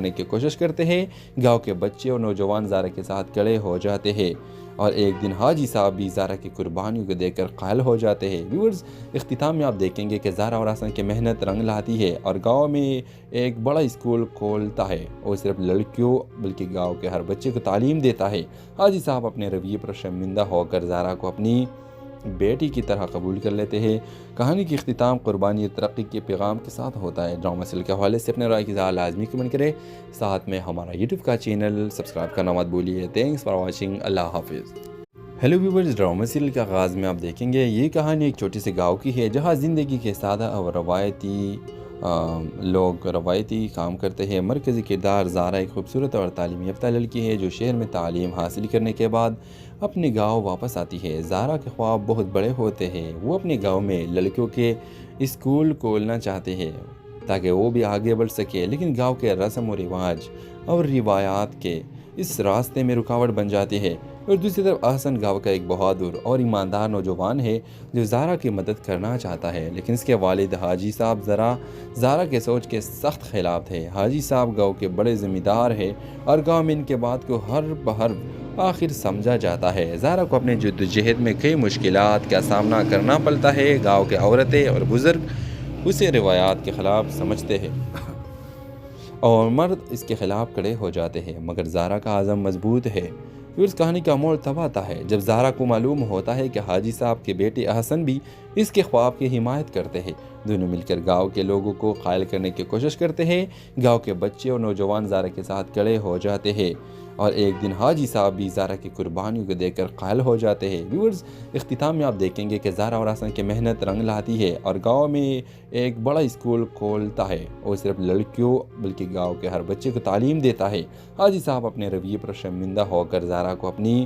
کرنے کی کوشش کرتے ہیں۔ گاؤں کے بچے اور نوجوان زارا کے ساتھ کھڑے ہو جاتے ہیں اور ایک دن حاجی صاحب بھی زارا کی قربانیوں کو دیکھ کر قائل ہو جاتے ہیں۔ ویورز، اختتام میں آپ دیکھیں گے کہ زارا اور حسن کی محنت رنگ لاتی ہے اور گاؤں میں ایک بڑا اسکول کھولتا ہے اور صرف لڑکیوں بلکہ گاؤں کے ہر بچے کو تعلیم دیتا ہے۔ حاجی صاحب اپنے رویے پر شرمندہ ہو کر زارا کو اپنی بیٹی کی طرح قبول کر لیتے ہیں۔ کہانی کی اختتام قربانی اور ترقی کے پیغام کے ساتھ ہوتا ہے۔ ڈرامہ سیریل کے حوالے سے اپنے رائے کی اظہار لازمی کمنٹ کریں، ساتھ میں ہمارا یوٹیوب کا چینل سبسکرائب کرنا مت بھولیے۔ تھینکس فار واچنگ، اللہ حافظ۔ ہیلو ویورز، ڈرامہ سیریل کے آغاز میں آپ دیکھیں گے یہ کہانی ایک چھوٹی سی گاؤں کی ہے جہاں زندگی کے سادہ اور روایتی کام کرتے ہیں۔ مرکزی کردار زارا ایک خوبصورت اور تعلیم یافتہ لڑکی ہے جو شہر میں تعلیم حاصل کرنے کے بعد اپنے گاؤں واپس آتی ہے۔ زارا کے خواب بہت بڑے ہوتے ہیں، وہ اپنے گاؤں میں لڑکیوں کے اسکول کھولنا چاہتے ہیں تاکہ وہ بھی آگے بڑھ سکے، لیکن گاؤں کے رسم و رواج اور روایات کے اس راستے میں رکاوٹ بن جاتی ہے۔ اور دوسری طرف احسن گاؤں کا ایک بہادر اور ایماندار نوجوان ہے جو زارا کی مدد کرنا چاہتا ہے، لیکن اس کے والد حاجی صاحب زارا کے سوچ کے سخت خلاف تھے۔ حاجی صاحب گاؤں کے بڑے ذمہ دار ہیں اور گاؤں میں ان کے بات کو ہر بہر آخر سمجھا جاتا ہے۔ زارا کو اپنے جدوجہد میں کئی مشکلات کا سامنا کرنا پڑتا ہے۔ گاؤں کے عورتیں اور بزرگ اسے روایات کے خلاف سمجھتے ہیں اور مرد اس کے خلاف کھڑے ہو جاتے ہیں، مگر زارا کا عزم مضبوط ہے۔ پھر اس کہانی کا موڑ تب آتا ہے جب زارا کو معلوم ہوتا ہے کہ حاجی صاحب کے بیٹے احسن بھی اس کے خواب کی حمایت کرتے ہیں۔ دونوں مل کر گاؤں کے لوگوں کو قائل کرنے کی کوشش کرتے ہیں۔ گاؤں کے بچے اور نوجوان زارا کے ساتھ کھڑے ہو جاتے ہیں اور ایک دن حاجی صاحب بھی زارا کی قربانیوں کو دیکھ کر قائل ہو جاتے ہیں۔ ویورز، اختتام میں آپ دیکھیں گے کہ زارا اور حسن کی محنت رنگ لاتی ہے اور گاؤں میں ایک بڑا اسکول کھولتا ہے اور صرف لڑکیوں بلکہ گاؤں کے ہر بچے کو تعلیم دیتا ہے۔ حاجی صاحب اپنے رویے پر شرمندہ ہو کر زارا کو اپنی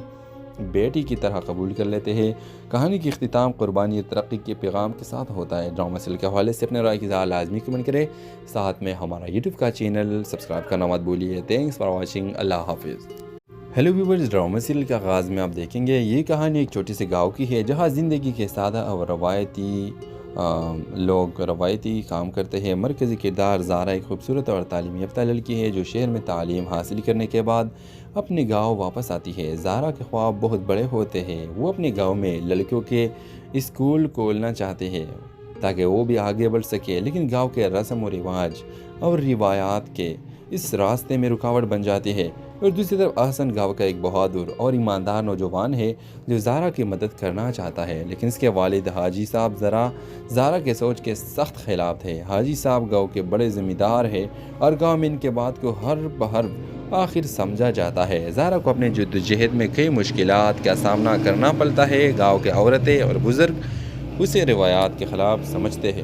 بیٹی کی طرح قبول کر لیتے ہیں۔ کہانی کی اختتام قربانی اور ترقی کے پیغام کے ساتھ ہوتا ہے۔ ڈرامہ سیریل کے حوالے سے اپنے رائے کی اظہار لازمی کمنٹ کریں، ساتھ میں ہمارا یوٹیوب کا چینل سبسکرائب کرنا مت بھولیے۔ تھینکس فار واچنگ، اللہ حافظ۔ ہیلو ویورز، ڈرامہ سیریل کے آغاز میں آپ دیکھیں گے یہ کہانی ایک چھوٹی سی گاؤں کی ہے جہاں زندگی کے سادہ اور روایتی کام کرتے ہیں۔ مرکزی کردار زارا ایک خوبصورت اور تعلیم یافتہ لڑکی ہے جو شہر میں تعلیم حاصل کرنے کے بعد اپنے گاؤں واپس آتی ہے۔ زارا کے خواب بہت بڑے ہوتے ہیں، وہ اپنے گاؤں میں لڑکیوں کے اسکول کھولنا چاہتے ہیں تاکہ وہ بھی آگے بڑھ سکے، لیکن گاؤں کے رسم و رواج اور روایات کے اس راستے میں رکاوٹ بن جاتی ہے۔ اور دوسری طرف احسن گاؤں کا ایک بہادر اور ایماندار نوجوان ہے جو زارا کی مدد کرنا چاہتا ہے، لیکن اس کے والد حاجی صاحب زارا کے سوچ کے سخت خلاف تھے۔ حاجی صاحب گاؤں کے بڑے ذمہ دار ہیں اور گاؤں میں ان کے بات کو ہر بہر آخر سمجھا جاتا ہے۔ زارا کو اپنے جدوجہد میں کئی مشکلات کا سامنا کرنا پڑتا ہے۔ گاؤں کے عورتیں اور بزرگ اسے روایات کے خلاف سمجھتے ہیں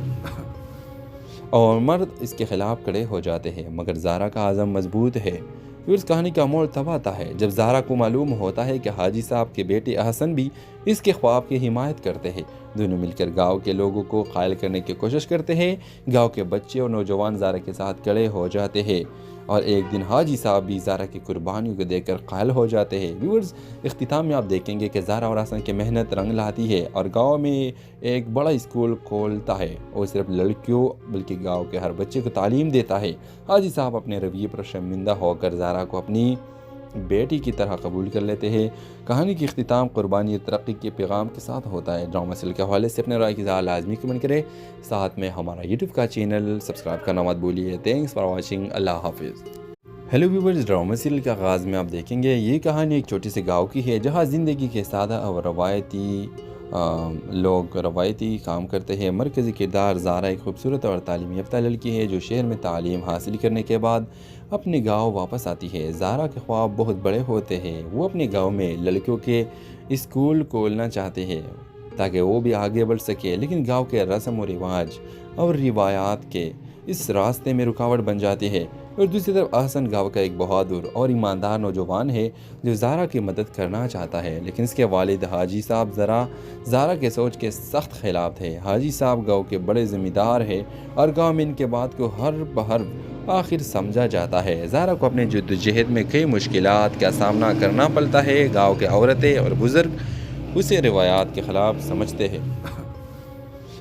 اور مرد اس کے خلاف کھڑے ہو جاتے ہیں، مگر زارا کا عزم مضبوط ہے۔ پھر اس کہانی کا موڑ تب آتا ہے جب زارا کو معلوم ہوتا ہے کہ حاجی صاحب کے بیٹے احسن بھی اس کے خواب کی حمایت کرتے ہیں۔ دونوں مل کر گاؤں کے لوگوں کو قائل کرنے کی کوشش کرتے ہیں۔ گاؤں کے بچے اور نوجوان زارا کے ساتھ کھڑے ہو جاتے ہیں اور ایک دن حاجی صاحب بھی زارا کی قربانیوں کو دیکھ کر قائل ہو جاتے ہیں۔ ویورز، اختتام میں آپ دیکھیں گے کہ زارا اور حسن کی محنت رنگ لاتی ہے اور گاؤں میں ایک بڑا اسکول کھولتا ہے اور صرف لڑکیوں بلکہ گاؤں کے ہر بچے کو تعلیم دیتا ہے۔ حاجی صاحب اپنے رویے پر شرمندہ ہو کر زارا کو اپنی بیٹی کی طرح قبول کر لیتے ہیں۔ کہانی کی اختتام قربانی اور ترقی کے پیغام کے ساتھ ہوتا ہے۔ ڈرامہ سیریل کے حوالے سے اپنے رائے کی اظہار لازمی کمنٹ کریں، ساتھ میں ہمارا یوٹیوب کا چینل سبسکرائب کرنا مت بھولیے۔ تھینکس فار واچنگ، اللہ حافظ۔ ہیلو ویورز، ڈرامہ سیریل کے آغاز میں آپ دیکھیں گے یہ کہانی ایک چھوٹی سی گاؤں کی ہے جہاں زندگی کے سادہ اور روایتی کام کرتے ہیں۔ مرکزی کردار زارا ایک خوبصورت اور تعلیم یافتہ لڑکی ہے جو شہر میں تعلیم حاصل کرنے کے بعد اپنے گاؤں واپس آتی ہے۔ زارا کے خواب بہت بڑے ہوتے ہیں، وہ اپنے گاؤں میں لڑکیوں کے اسکول کھولنا چاہتے ہیں تاکہ وہ بھی آگے بڑھ سکے، لیکن گاؤں کے رسم و رواج اور روایات کے اس راستے میں رکاوٹ بن جاتی ہے۔ اور دوسری طرف احسن گاؤں کا ایک بہادر اور ایماندار نوجوان ہے جو زارا کی مدد کرنا چاہتا ہے، لیکن اس کے والد حاجی صاحب زارا کے سوچ کے سخت خلاف تھے۔ حاجی صاحب گاؤں کے بڑے ذمہ دار ہیں اور گاؤں میں ان کے بات کو ہر بہر آخر سمجھا جاتا ہے۔ زارا کو اپنے جدوجہد میں کئی مشکلات کا سامنا کرنا پڑتا ہے۔ گاؤں کے عورتیں اور بزرگ اسے روایات کے خلاف سمجھتے ہیں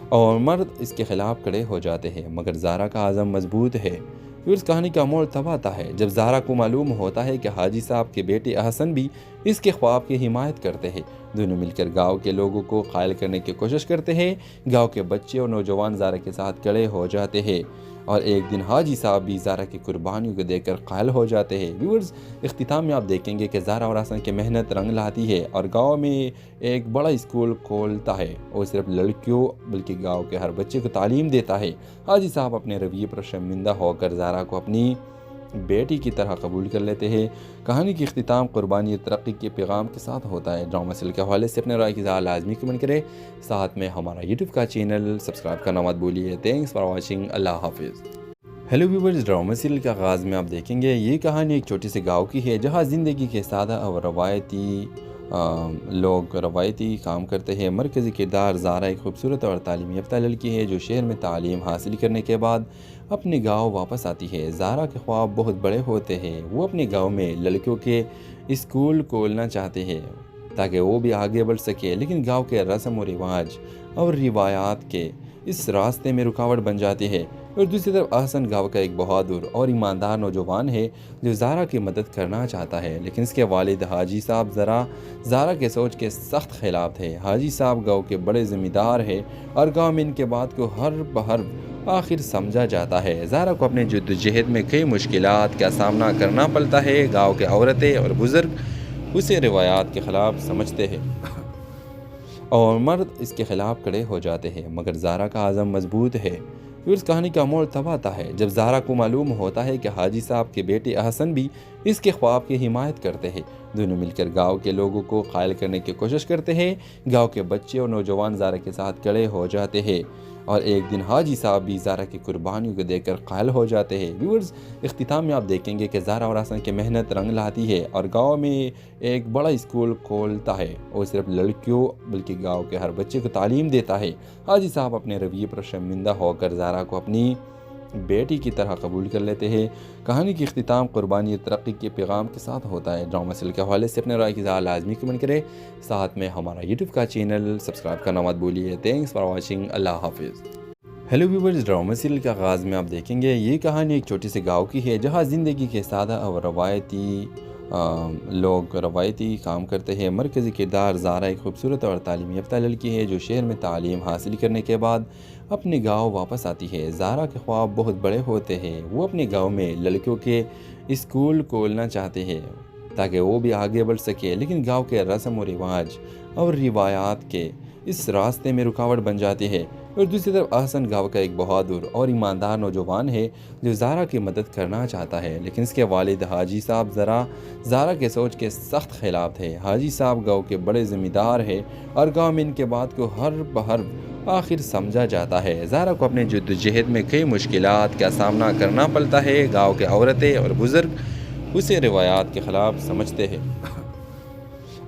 اور مرد اس کے خلاف کھڑے ہو جاتے ہیں، مگر زارا کا عزم مضبوط ہے۔ پھر اس کہانی کا موڑ تب آتا ہے جب زہرا کو معلوم ہوتا ہے کہ حاجی صاحب کے بیٹے احسن بھی اس کے خواب کی حمایت کرتے ہیں۔ دونوں مل کر گاؤں کے لوگوں کو قائل کرنے کی کوشش کرتے ہیں۔ گاؤں کے بچے اور نوجوان زہرا کے ساتھ کھڑے ہو جاتے ہیں اور ایک دن حاجی صاحب بھی زہرا کی قربانیوں کو دیکھ کر قائل ہو جاتے ہیں۔ ویورز، اختتام میں آپ دیکھیں گے کہ زہرا اور احسن کی محنت رنگ لاتی ہے اور گاؤں میں ایک بڑا اسکول کھولتا ہے اور صرف لڑکیوں بلکہ گاؤں کے ہر بچے کو تعلیم دیتا ہے۔ حاجی صاحب اپنے رویے پر شرمندہ ہو کر زہرا کو اپنی بیٹی کی طرح قبول کر لیتے ہیں۔ کہانی کی اختتام قربانی اور ترقی کے پیغام کے ساتھ ہوتا ہے۔ ڈرامہ سیریل کے حوالے سے اپنے رائے کی اظہار لازمی کمنٹ کریں، ساتھ میں ہمارا یوٹیوب کا چینل سبسکرائب کرنا مت بھولیے۔ Thanks for watching. اللہ حافظ۔ ہیلو ویورز، ڈرامہ سیریل کے آغاز میں آپ دیکھیں گے یہ کہانی ایک چھوٹی سی گاؤں کی ہے جہاں زندگی کے سادہ اور روایتی کام کرتے ہیں۔ مرکزی کردار زہرا ایک خوبصورت اور تعلیم یافتہ لڑکی ہے جو شہر میں تعلیم حاصل کرنے کے بعد اپنے گاؤں واپس آتی ہے۔ زہرا کے خواب بہت بڑے ہوتے ہیں۔ وہ اپنے گاؤں میں لڑکیوں کے اسکول کھولنا چاہتے ہیں تاکہ وہ بھی آگے بڑھ سکے، لیکن گاؤں کے رسم و رواج اور روایات کے اس راستے میں رکاوٹ بن جاتی ہے۔ اور دوسری طرف احسن گاؤں کا ایک بہادر اور ایماندار نوجوان ہے جو زہرا کی مدد کرنا چاہتا ہے، لیکن اس کے والد حاجی صاحب زہرا کے سوچ کے سخت خلاف تھے۔ حاجی صاحب گاؤں کے بڑے ذمہ دار ہیں اور گاؤں میں ان کے بات کو ہر بہر آخر سمجھا جاتا ہے۔ زہرا کو اپنے جدوجہد میں کئی مشکلات کا سامنا کرنا پڑتا ہے۔ گاؤں کے عورتیں اور بزرگ اسے روایات کے خلاف سمجھتے ہیں اور مرد اس کے خلاف کھڑے ہو جاتے ہیں، مگر زہرا کا عزم مضبوط ہے۔ پھر اس کہانی کا موڑ تب آتا ہے جب زہرا کو معلوم ہوتا ہے کہ حاجی صاحب کے بیٹے احسن بھی اس کے خواب کی حمایت کرتے ہیں۔ دونوں مل کر گاؤں کے لوگوں کو قائل کرنے کی کوشش کرتے ہیں۔ گاؤں کے بچے اور نوجوان زہرا کے ساتھ کھڑے ہو جاتے ہیں اور ایک دن حاجی صاحب بھی زہرا کی قربانیوں کو دیکھ کر قائل ہو جاتے ہیں۔ ویورز، اختتام میں آپ دیکھیں گے کہ زہرا اور احسن کی محنت رنگ لاتی ہے اور گاؤں میں ایک بڑا اسکول کھولتا ہے اور صرف لڑکیوں بلکہ گاؤں کے ہر بچے کو تعلیم دیتا ہے۔ حاجی صاحب اپنے رویے پر شرمندہ ہو کر زہرا کو اپنی بیٹی کی طرح قبول کر لیتے ہیں۔ کہانی کی اختتام قربانی اور ترقی کے پیغام کے ساتھ ہوتا ہے۔ ڈرامہ سیریل کے حوالے سے اپنے رائے کی اظہار لازمی کمنٹ کریں، ساتھ میں ہمارا یوٹیوب کا چینل سبسکرائب کرنا مت بھولیے۔ Thanks for watching. اللہ حافظ۔ ہیلو ویورز، ڈرامہ سیریل کے آغاز میں آپ دیکھیں گے یہ کہانی ایک چھوٹی سی گاؤں کی ہے جہاں زندگی کے سادہ اور روایتی کام کرتے ہیں۔ مرکزی کردار زہرا ایک خوبصورت اور تعلیم یافتہ لڑکی ہے جو شہر میں تعلیم حاصل کرنے کے بعد اپنے گاؤں واپس آتی ہے۔ زہرا کے خواب بہت بڑے ہوتے ہیں۔ وہ اپنے گاؤں میں لڑکیوں کے اسکول کھولنا چاہتے ہیں تاکہ وہ بھی آگے بڑھ سکے، لیکن گاؤں کے رسم و رواج اور روایات کے اس راستے میں رکاوٹ بن جاتی ہے۔ اور دوسری طرف احسن گاؤں کا ایک بہادر اور ایماندار نوجوان ہے جو زہرا کی مدد کرنا چاہتا ہے، لیکن اس کے والد حاجی صاحب زہرا کے سوچ کے سخت خلاف تھے۔ حاجی صاحب گاؤں کے بڑے ذمہ دار ہیں اور گاؤں میں ان کے بات کو ہر بہر آخر سمجھا جاتا ہے۔ زہرا کو اپنے جدوجہد میں کئی مشکلات کا سامنا کرنا پڑتا ہے۔ گاؤں کے عورتیں اور بزرگ اسے روایات کے خلاف سمجھتے ہیں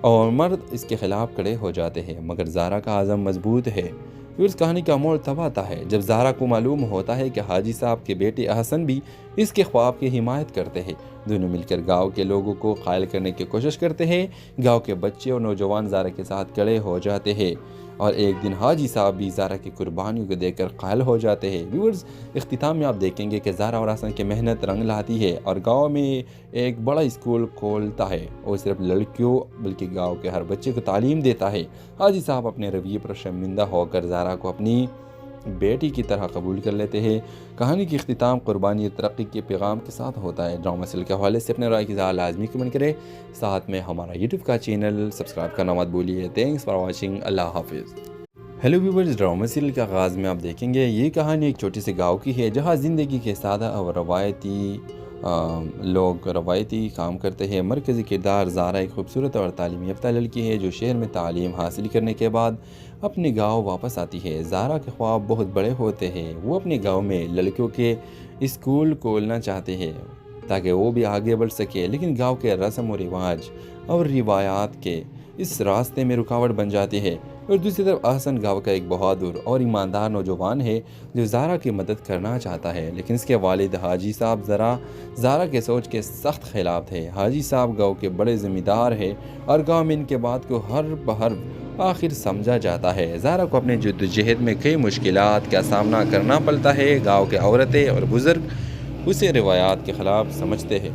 اور مرد اس کے خلاف کھڑے ہو جاتے ہیں۔ مگر زہرا کا عزم مضبوط ہے۔ پھر اس کہانی کا موڑ تب آتا ہے جب زہرا کو معلوم ہوتا ہے کہ حاجی صاحب کے بیٹے احسن بھی اس کے خواب کی حمایت کرتے ہیں۔ دونوں مل کر گاؤں کے لوگوں کو قائل کرنے کی کوشش کرتے ہیں۔ گاؤں کے بچے اور نوجوان زہرا کے ساتھ کھڑے ہو جاتے ہیں اور ایک دن حاجی صاحب بھی زہرا کی قربانیوں کو دیکھ کر قائل ہو جاتے ہیں۔ ویورز، اختتام میں آپ دیکھیں گے کہ زہرا اور احسن کی محنت رنگ لاتی ہے اور گاؤں میں ایک بڑا اسکول کھولتا ہے اور صرف لڑکیوں بلکہ گاؤں کے ہر بچے کو تعلیم دیتا ہے۔ حاجی صاحب اپنے رویے پر شرمندہ ہو کر زہرا کو اپنی بیٹی کی طرح قبول کر لیتے ہیں۔ کہانی کی اختتام قربانی اور ترقی کے پیغام کے ساتھ ہوتا ہے۔ ڈرامہ سیریل کے حوالے سے اپنے رائے کی اظہار لازمی کمنٹ کریں، ساتھ میں ہمارا یوٹیوب کا چینل سبسکرائب کرنا مت بھولیے۔ Thanks for watching. اللہ حافظ۔ ہیلو ویورز، ڈرامہ سیریل کے آغاز میں آپ دیکھیں گے یہ کہانی ایک چھوٹی سی گاؤں کی ہے جہاں زندگی کے سادہ اور روایتی کام کرتے ہیں۔ مرکزی کردار زہرا ایک خوبصورت اور تعلیم یافتہ لڑکی ہے جو شہر میں تعلیم حاصل کرنے کے بعد اپنے گاؤں واپس آتی ہے۔ زہرا کے خواب بہت بڑے ہوتے ہیں۔ وہ اپنے گاؤں میں لڑکیوں کے اسکول کھولنا چاہتے ہیں تاکہ وہ بھی آگے بڑھ سکے، لیکن گاؤں کے رسم و رواج اور روایات کے اس راستے میں رکاوٹ بن جاتی ہے۔ اور دوسری طرف احسن گاؤں کا ایک بہادر اور ایماندار نوجوان ہے جو زہرا کی مدد کرنا چاہتا ہے، لیکن اس کے والد حاجی صاحب زہرا کے سوچ کے سخت خلاف تھے۔ حاجی صاحب گاؤں کے بڑے ذمہ دار ہیں اور گاؤں میں ان کے بات کو ہر بہر آخر سمجھا جاتا ہے۔ زہرا کو اپنے جدوجہد میں کئی مشکلات کا سامنا کرنا پڑتا ہے۔ گاؤں کے عورتیں اور بزرگ اسے روایات کے خلاف سمجھتے ہیں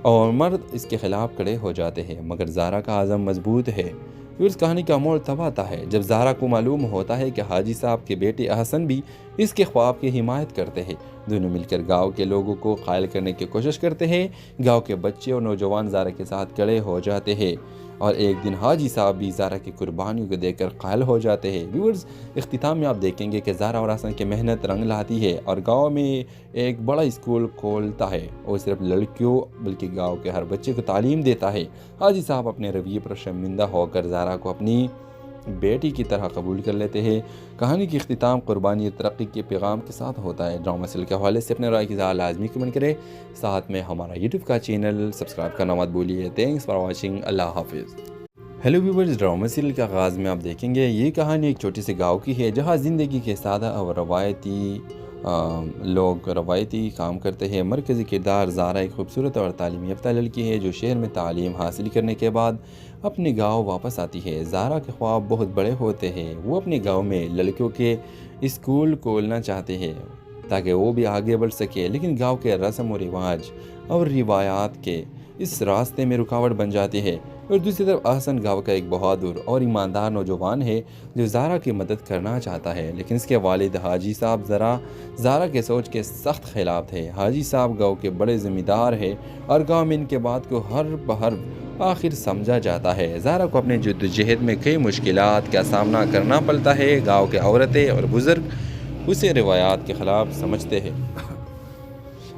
اور مرد اس کے خلاف کھڑے ہو جاتے ہیں، مگر زارا کا عزم مضبوط ہے۔ پھر اس کہانی کا موڑ تب آتا ہے جب زارا کو معلوم ہوتا ہے کہ حاجی صاحب کے بیٹے احسن بھی اس کے خواب کی حمایت کرتے ہیں۔ دونوں مل کر گاؤں کے لوگوں کو قائل کرنے کی کوشش کرتے ہیں۔ گاؤں کے بچے اور نوجوان زارا کے ساتھ کھڑے ہو جاتے ہیں اور ایک دن حاجی صاحب بھی زارا کی قربانیوں کو دیکھ کر قائل ہو جاتے ہیں۔ ویورز، اختتام میں آپ دیکھیں گے کہ زارا اور احسن کی محنت رنگ لاتی ہے اور گاؤں میں ایک بڑا اسکول کھولتا ہے اور صرف لڑکیوں بلکہ گاؤں کے ہر بچے کو تعلیم دیتا ہے۔ حاجی صاحب اپنے رویے پر شرمندہ ہو کر زارا کو اپنی بیٹی کی طرح قبول کر لیتے ہیں۔ کہانی کی اختتام قربانی اور ترقی کے پیغام کے ساتھ ہوتا ہے۔ ڈرامہ سیریل کے حوالے سے اپنے رائے کی اظہار لازمی کمنٹ کریں، ساتھ میں ہمارا یوٹیوب کا چینل سبسکرائب کرنا مت بھولیے۔ تھینکس فار واچنگ، اللہ حافظ۔ ہیلو ویورز، ڈرامہ سیریل کے آغاز میں آپ دیکھیں گے یہ کہانی ایک چھوٹی سی گاؤں کی ہے جہاں زندگی کے سادہ اور روایتی کام کرتے ہیں۔ مرکزی کردار زارا ایک خوبصورت اور تعلیم یافتہ لڑکی ہے جو شہر میں تعلیم حاصل کرنے کے بعد اپنے گاؤں واپس آتی ہے۔ زارا کے خواب بہت بڑے ہوتے ہیں، وہ اپنے گاؤں میں لڑکیوں کے اسکول کھولنا چاہتے ہیں تاکہ وہ بھی آگے بڑھ سکے، لیکن گاؤں کے رسم و رواج اور روایات کے اس راستے میں رکاوٹ بن جاتی ہے۔ اور دوسری طرف احسن گاؤں کا ایک بہادر اور ایماندار نوجوان ہے جو زارا کی مدد کرنا چاہتا ہے، لیکن اس کے والد حاجی صاحب زارا کے سوچ کے سخت خلاف تھے۔ حاجی صاحب گاؤں کے بڑے ذمہ دار ہیں اور گاؤں میں ان کے بات کو ہر بہر آخر سمجھا جاتا ہے۔ زارا کو اپنے جدوجہد میں کئی مشکلات کا سامنا کرنا پڑتا ہے۔ گاؤں کے عورتیں اور بزرگ اسے روایات کے خلاف سمجھتے ہیں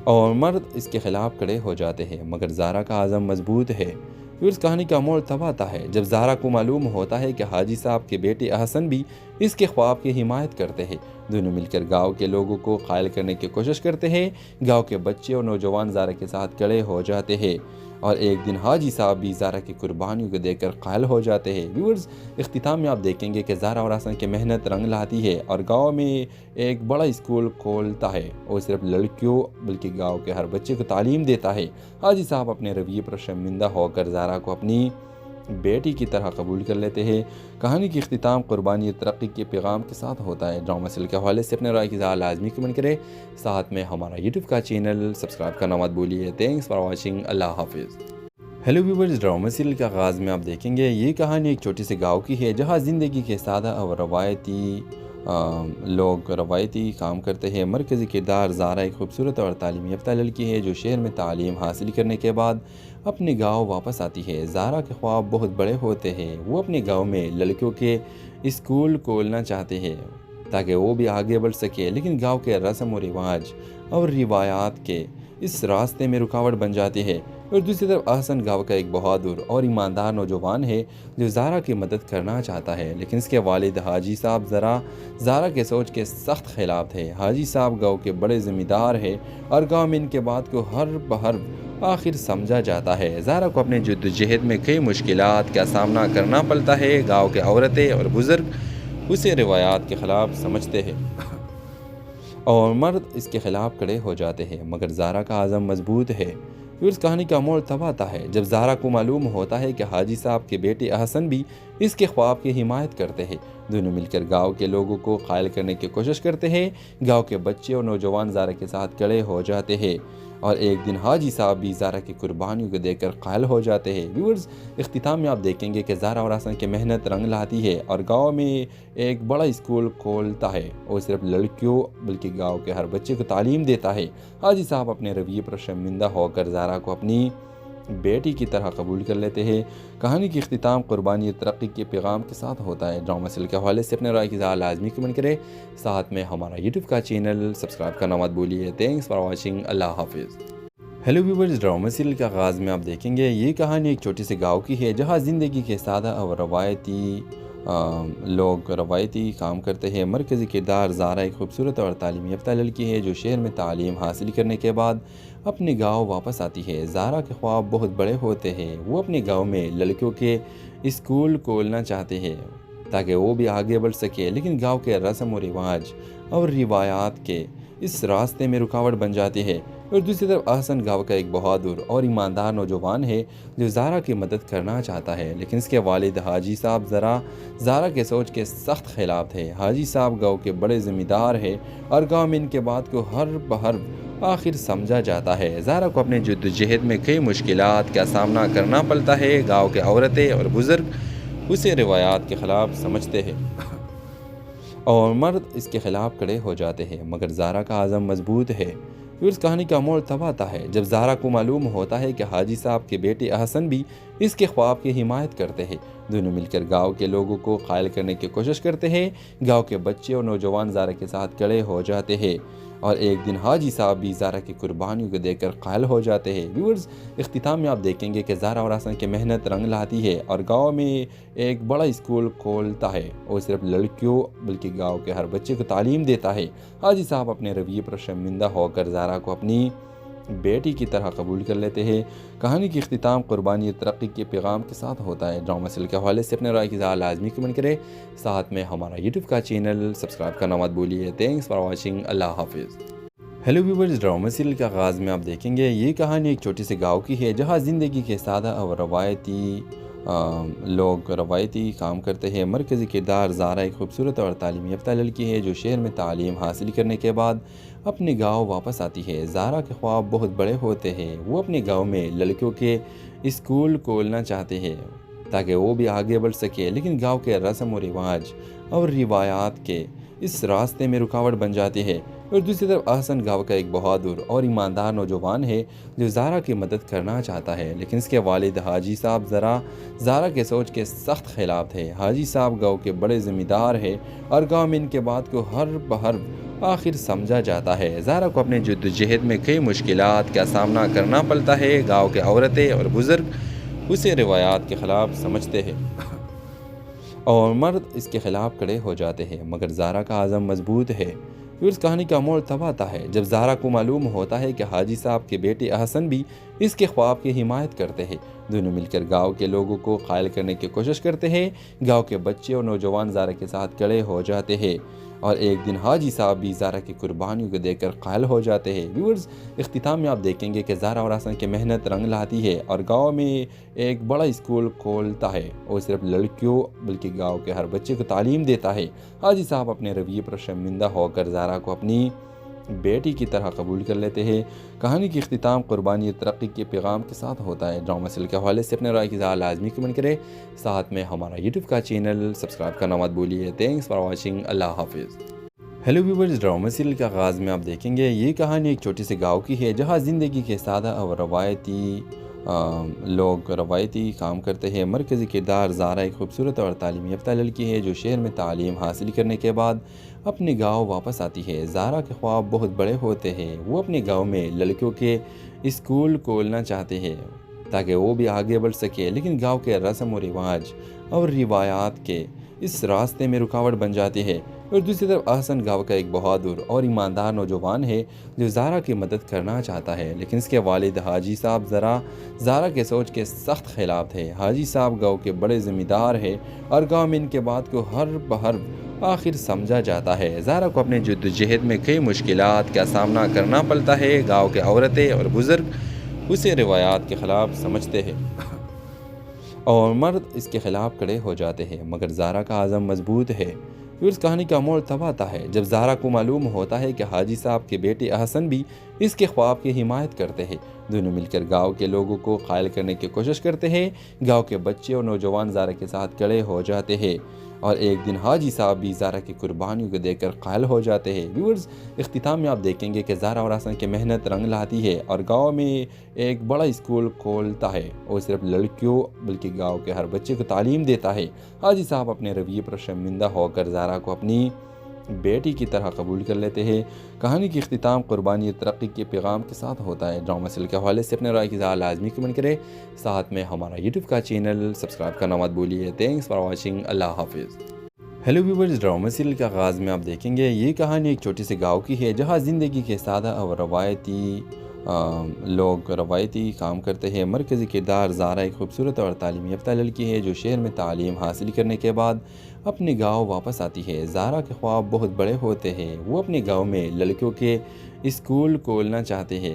اور مرد اس کے خلاف کھڑے ہو جاتے ہیں، مگر زارا کا عزم مضبوط ہے۔ پھر اس کہانی کا موڑ تب آتا ہے جب زارا کو معلوم ہوتا ہے کہ حاجی صاحب کے بیٹے احسن بھی اس کے خواب کی حمایت کرتے ہیں۔ دونوں مل کر گاؤں کے لوگوں کو قائل کرنے کی کوشش کرتے ہیں۔ گاؤں کے بچے اور نوجوان زارا کے ساتھ کھڑے ہو جاتے ہیں اور ایک دن حاجی صاحب بھی زارا کی قربانیوں کو دیکھ کر قائل ہو جاتے ہیں۔ ویورز، اختتام میں آپ دیکھیں گے کہ زارا اور احسن کی محنت رنگ لاتی ہے اور گاؤں میں ایک بڑا اسکول کھولتا ہے اور صرف لڑکیوں بلکہ گاؤں کے ہر بچے کو تعلیم دیتا ہے۔ حاجی صاحب اپنے رویے پر شرمندہ ہو کر زارا کو اپنی بیٹی کی طرح قبول کر لیتے ہیں۔ کہانی کی اختتام قربانی اور ترقی کے پیغام کے ساتھ ہوتا ہے۔ ڈرامہ سیریل کے حوالے سے اپنے رائے کی اظہار لازمی کمنٹ کریں، ساتھ میں ہمارا یوٹیوب کا چینل سبسکرائب کرنا مت بھولیے۔ تھینکس فار واچنگ، اللہ حافظ۔ ہیلو ویورز، ڈرامہ سیریل کے آغاز میں آپ دیکھیں گے یہ کہانی ایک چھوٹی سی گاؤں کی ہے جہاں زندگی کے سادہ اور روایتی کام کرتے ہیں۔ مرکزی کردار زارا ایک خوبصورت اور تعلیم یافتہ لڑکی ہے جو شہر میں تعلیم حاصل کرنے کے بعد اپنے گاؤں واپس آتی ہے۔ زارا کے خواب بہت بڑے ہوتے ہیں، وہ اپنے گاؤں میں لڑکیوں کے اسکول کھولنا چاہتے ہیں تاکہ وہ بھی آگے بڑھ سکے، لیکن گاؤں کے رسم و رواج اور روایات کے اس راستے میں رکاوٹ بن جاتی ہے۔ اور دوسری طرف احسن گاؤں کا ایک بہادر اور ایماندار نوجوان ہے جو زارا کی مدد کرنا چاہتا ہے، لیکن اس کے والد حاجی صاحب زارا کے سوچ کے سخت خلاف تھے۔ حاجی صاحب گاؤں کے بڑے ذمہ دار ہیں اور گاؤں میں ان کے بات کو ہر بہر آخر سمجھا جاتا ہے۔ زارا کو اپنے جدوجہد میں کئی مشکلات کا سامنا کرنا پڑتا ہے۔ گاؤں کے عورتیں اور بزرگ اسے روایات کے خلاف سمجھتے ہیں اور مرد اس کے خلاف کھڑے ہو جاتے ہیں، مگر زارا کا عزم مضبوط ہے۔ پھر اس کہانی کا موڑ تب آتا ہے جب زارا کو معلوم ہوتا ہے کہ حاجی صاحب کے بیٹے احسن بھی اس کے خواب کی حمایت کرتے ہیں۔ دونوں مل کر گاؤں کے لوگوں کو قائل کرنے کی کوشش کرتے ہیں۔ گاؤں کے بچے اور نوجوان زارا کے ساتھ کھڑے ہو جاتے ہیں اور ایک دن حاجی صاحب بھی زارا کی قربانیوں کو دیکھ کر قائل ہو جاتے ہیں۔ ویورز، اختتام میں آپ دیکھیں گے کہ زارا اور احسن کی محنت رنگ لاتی ہے اور گاؤں میں ایک بڑا اسکول کھولتا ہے اور صرف لڑکیوں بلکہ گاؤں کے ہر بچے کو تعلیم دیتا ہے۔ حاجی صاحب اپنے رویے پر شرمندہ ہو کر زارا کو اپنی بیٹی کی طرح قبول کر لیتے ہیں۔ کہانی کی اختتام قربانی اور ترقی کے پیغام کے ساتھ ہوتا ہے۔ ڈرامہ سیریل کے حوالے سے اپنے رائے کی اظہار لازمی کمنٹ کریں، ساتھ میں ہمارا یوٹیوب کا چینل سبسکرائب کرنا مت بھولیے۔ تھینکس فار واچنگ، اللہ حافظ۔ ہیلو ویورز، ڈرامہ سیریل کے آغاز میں آپ دیکھیں گے یہ کہانی ایک چھوٹی سی گاؤں کی ہے جہاں زندگی کے سادہ اور روایتی کام کرتے ہیں۔ مرکزی کردار زارا ایک خوبصورت اور تعلیم یافتہ لڑکی ہے جو شہر میں تعلیم حاصل کرنے کے بعد اپنے گاؤں واپس آتی ہے۔ زارا کے خواب بہت بڑے ہوتے ہیں، وہ اپنے گاؤں میں لڑکیوں کے اسکول کھولنا چاہتے ہیں تاکہ وہ بھی آگے بڑھ سکے، لیکن گاؤں کے رسم و رواج اور روایات کے اس راستے میں رکاوٹ بن جاتی ہے۔ اور دوسری طرف احسن گاؤں کا ایک بہادر اور ایماندار نوجوان ہے جو زارا کی مدد کرنا چاہتا ہے، لیکن اس کے والد حاجی صاحب زارا کے سوچ کے سخت خلاف تھے۔ حاجی صاحب گاؤں کے بڑے ذمہ دار ہیں اور گاؤں میں ان کے بات کو ہر بہر آخر سمجھا جاتا ہے۔ زہرا کو اپنے جدوجہد میں کئی مشکلات کا سامنا کرنا پڑتا ہے۔ گاؤں کے عورتیں اور بزرگ اسے روایات کے خلاف سمجھتے ہیں اور مرد اس کے خلاف کھڑے ہو جاتے ہیں، مگر زہرا کا عزم مضبوط ہے۔ پھر اس کہانی کا موڑ تب آتا ہے جب زہرا کو معلوم ہوتا ہے کہ حاجی صاحب کے بیٹے احسن بھی اس کے خواب کی حمایت کرتے ہیں۔ دونوں مل کر گاؤں کے لوگوں کو قائل کرنے کی کوشش کرتے ہیں۔ گاؤں کے بچے اور نوجوان زہرا کے ساتھ کھڑے ہو جاتے ہیں اور ایک دن حاجی صاحب بھی زہرا کی قربانیوں کو دیکھ کر قائل ہو جاتے ہیں۔ ویورز، اختتام میں آپ دیکھیں گے کہ زہرا اور احسن کی محنت رنگ لاتی ہے اور گاؤں میں ایک بڑا اسکول کھولتا ہے اور صرف لڑکیوں بلکہ گاؤں کے ہر بچے کو تعلیم دیتا ہے۔ حاجی صاحب اپنے رویے پر شرمندہ ہو کر زہرا کو اپنی بیٹی کی طرح قبول کر لیتے ہیں۔ کہانی کی اختتام قربانی اور ترقی کے پیغام کے ساتھ ہوتا ہے۔ ڈرامہ سیریل کے حوالے سے اپنے رائے کی اظہار لازمی کمنٹ کریں، ساتھ میں ہمارا یوٹیوب کا چینل سبسکرائب کرنا مت بھولیے۔ Thanks for watching. اللہ حافظ۔ ہیلو ویورز، ڈرامہ سیریل کے آغاز میں آپ دیکھیں گے یہ کہانی ایک چھوٹی سی گاؤں کی ہے جہاں زندگی کے سادہ اور روایتی کام کرتے ہیں۔ مرکزی کردار زہرا ایک خوبصورت اور تعلیم یافتہ لڑکی ہے جو شہر میں تعلیم حاصل کرنے کے بعد اپنے گاؤں واپس آتی ہے۔ زہرا کے خواب بہت بڑے ہوتے ہیں۔ وہ اپنے گاؤں میں لڑکیوں کے اسکول کھولنا چاہتے ہیں تاکہ وہ بھی آگے بڑھ سکے، لیکن گاؤں کے رسم و رواج اور روایات کے اس راستے میں رکاوٹ بن جاتی ہے۔ اور دوسری طرف احسن گاؤں کا ایک بہادر اور ایماندار نوجوان ہے جو زہرا کی مدد کرنا چاہتا ہے، لیکن اس کے والد حاجی صاحب زہرا کے سوچ کے سخت خلاف تھے۔ حاجی صاحب گاؤں کے بڑے ذمہ دار ہیں اور گاؤں میں ان کے بات کو ہر بہر آخر سمجھا جاتا ہے۔ زہرا کو اپنے جدوجہد میں کئی مشکلات کا سامنا کرنا پڑتا ہے۔ گاؤں کے عورتیں اور بزرگ اسے روایات کے خلاف سمجھتے ہیں اور مرد اس کے خلاف کھڑے ہو جاتے ہیں، مگر زہرا کا عزم مضبوط ہے۔ پھر اس کہانی کا موڑ تب آتا ہے جب زہرا کو معلوم ہوتا ہے کہ حاجی صاحب کے بیٹے احسن بھی اس کے خواب کی حمایت کرتے ہیں۔ دونوں مل کر گاؤں کے لوگوں کو قائل کرنے کی کوشش کرتے ہیں۔ گاؤں کے بچے اور نوجوان زہرا کے ساتھ کھڑے ہو جاتے ہیں اور ایک دن حاجی صاحب بھی زہرا کی قربانیوں کو دیکھ کر قائل ہو جاتے ہیں۔ ویورز، اختتام میں آپ دیکھیں گے کہ زہرا اور احسن کی محنت رنگ لاتی ہے اور گاؤں میں ایک بڑا اسکول کھولتا ہے اور صرف لڑکیوں بلکہ گاؤں کے ہر بچے کو تعلیم دیتا ہے۔ حاجی صاحب اپنے رویے پر شرمندہ ہو کر زہرا کو اپنی بیٹی کی طرح قبول کر لیتے ہیں۔ کہانی کی اختتام قربانی اور ترقی کے پیغام کے ساتھ ہوتا ہے۔ ڈرامہ سیریل کے حوالے سے اپنے رائے کی اظہار لازمی کمنٹ کریں، ساتھ میں ہمارا یوٹیوب کا چینل سبسکرائب کرنا مت بھولیے۔ Thanks for watching. اللہ حافظ۔ ہیلو ویورز، ڈرامہ سیریل کے آغاز میں آپ دیکھیں گے یہ کہانی ایک چھوٹی سی گاؤں کی ہے جہاں زندگی کے سادہ اور روایتی کام کرتے ہیں۔ مرکزی کردار زہرا ایک خوبصورت اور تعلیم یافتہ لڑکی ہے جو شہر میں تعلیم حاصل کرنے کے بعد اپنے گاؤں واپس آتی ہے۔ زہرا کے خواب بہت بڑے ہوتے ہیں۔ وہ اپنے گاؤں میں لڑکیوں کے اسکول کھولنا چاہتے ہیں تاکہ وہ بھی آگے بڑھ سکے، لیکن گاؤں کے رسم و رواج اور روایات کے اس راستے میں رکاوٹ بن جاتی ہے۔ اور دوسری طرف احسن گاؤں کا ایک بہادر اور ایماندار نوجوان ہے جو زہرا کی مدد کرنا چاہتا ہے، لیکن اس کے والد حاجی صاحب زہرا کے سوچ کے سخت خلاف تھے۔ حاجی صاحب گاؤں کے بڑے ذمہ دار ہیں اور گاؤں میں ان کے بات کو ہر بہر آخر سمجھا جاتا ہے۔ زہرا کو اپنے جدوجہد میں کئی مشکلات کا سامنا کرنا پڑتا ہے۔ گاؤں کے عورتیں اور بزرگ اسے روایات کے خلاف سمجھتے ہیں اور مرد اس کے خلاف کھڑے ہو جاتے ہیں، مگر زہرا کا عزم مضبوط ہے۔ پھر اس کہانی کا موڑ تب آتا ہے جب زہرا کو معلوم ہوتا ہے کہ حاجی صاحب کے بیٹے احسن بھی اس کے خواب کی حمایت کرتے ہیں۔ دونوں مل کر گاؤں کے لوگوں کو قائل کرنے کی کوشش کرتے ہیں۔ گاؤں کے بچے اور نوجوان زہرا کے ساتھ کھڑے ہو جاتے ہیں اور ایک دن حاجی صاحب بھی زہرا کی قربانیوں کو دیکھ کر قائل ہو جاتے ہیں۔ ویورز، اختتام میں آپ دیکھیں گے کہ زہرا اور احسن کی محنت رنگ لاتی ہے اور گاؤں میں ایک بڑا اسکول کھولتا ہے اور صرف لڑکیوں بلکہ گاؤں کے ہر بچے کو تعلیم دیتا ہے۔ حاجی صاحب اپنے رویے پر شرمندہ ہو کر زہرا کو اپنی بیٹی کی طرح قبول کر لیتے ہیں۔ کہانی کی اختتام قربانی اور ترقی کے پیغام کے ساتھ ہوتا ہے۔ ڈرامہ سیریل کے حوالے سے اپنے رائے کی اظہار لازمی کمنٹ کریں، ساتھ میں ہمارا یوٹیوب کا چینل سبسکرائب کرنا مت بھولیے۔ Thanks for watching. اللہ حافظ۔ ہیلو ویورز، ڈرامہ سیریل کے آغاز میں آپ دیکھیں گے یہ کہانی ایک چھوٹی سی گاؤں کی ہے جہاں زندگی کے سادہ اور روایتی کام کرتے ہیں۔ مرکزی کردار زہرا ایک خوبصورت اور تعلیم یافتہ لڑکی ہے جو شہر میں تعلیم حاصل کرنے کے بعد اپنے گاؤں واپس آتی ہے۔ زہرا کے خواب بہت بڑے ہوتے ہیں۔ وہ اپنے گاؤں میں لڑکیوں کے اسکول کھولنا چاہتے ہیں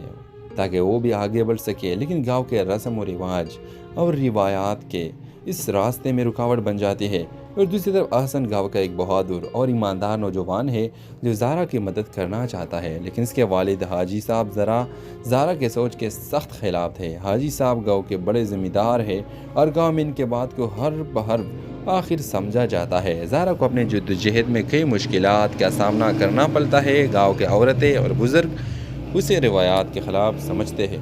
تاکہ وہ بھی آگے بڑھ سکے، لیکن گاؤں کے رسم و رواج اور روایات کے اس راستے میں رکاوٹ بن جاتی ہے۔ اور دوسری طرف احسن گاؤں کا ایک بہادر اور ایماندار نوجوان ہے جو زارا کی مدد کرنا چاہتا ہے، لیکن اس کے والد حاجی صاحب زارا کے سوچ کے سخت خلاف تھے۔ حاجی صاحب گاؤں کے بڑے ذمہ دار ہیں اور گاؤں میں ان کے بات کو ہر بہر آخر سمجھا جاتا ہے۔ زارا کو اپنے جدوجہد میں کئی مشکلات کا سامنا کرنا پڑتا ہے۔ گاؤں کے عورتیں اور بزرگ اسے روایات کے خلاف سمجھتے ہیں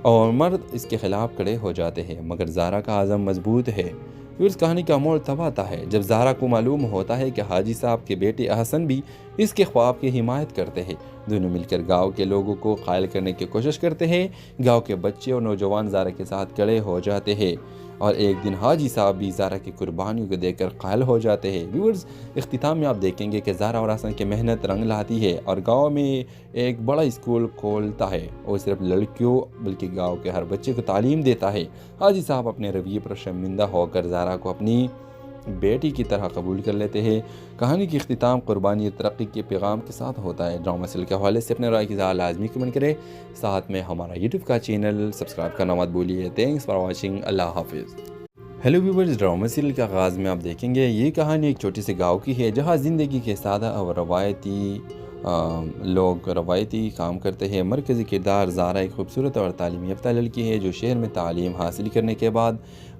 اور مرد اس کے خلاف کھڑے ہو جاتے ہیں، مگر زارا کا عزم مضبوط ہے۔ پھر اس کہانی کا موڑ تب آتا ہے جب زارا کو معلوم ہوتا ہے کہ حاجی صاحب کے بیٹے احسن بھی اس کے خواب کی حمایت کرتے ہیں۔ دونوں مل کر گاؤں کے لوگوں کو قائل کرنے کی کوشش کرتے ہیں۔ گاؤں کے بچے اور نوجوان زارا کے ساتھ کھڑے ہو جاتے ہیں اور ایک دن حاجی صاحب بھی زارا کی قربانیوں کو دیکھ کر قائل ہو جاتے ہیں۔ ویورز، اختتام میں آپ دیکھیں گے کہ زارا اور احسن کی محنت رنگ لاتی ہے اور گاؤں میں ایک بڑا اسکول کھولتا ہے اور صرف لڑکیوں بلکہ گاؤں کے ہر بچے کو تعلیم دیتا ہے۔ حاجی صاحب اپنے رویے پر شرمندہ ہو کر زارا کو اپنی بیٹی کی طرح قبول کر لیتے ہیں۔ کہانی کی اختتام قربانی اور ترقی کے پیغام کے ساتھ ہوتا ہے۔ ڈرامہ سیریل کے حوالے سے اپنے رائے کی اظہار لازمی کمنٹ کریں، ساتھ میں ہمارا یوٹیوب کا چینل سبسکرائب کرنا مت بھولیے۔ تھینکس فار واچنگ، اللہ حافظ۔ ہیلو ویورز، ڈرامہ سیریل کے آغاز میں آپ دیکھیں گے یہ کہانی ایک چھوٹی سی گاؤں کی ہے جہاں زندگی کے سادہ اور روایتی کام کرتے ہیں۔ مرکزی کردار زارا ایک خوبصورت اور تعلیم یافتہ لڑکی ہے جو شہر میں تعلیم حاصل کرنے کے بعد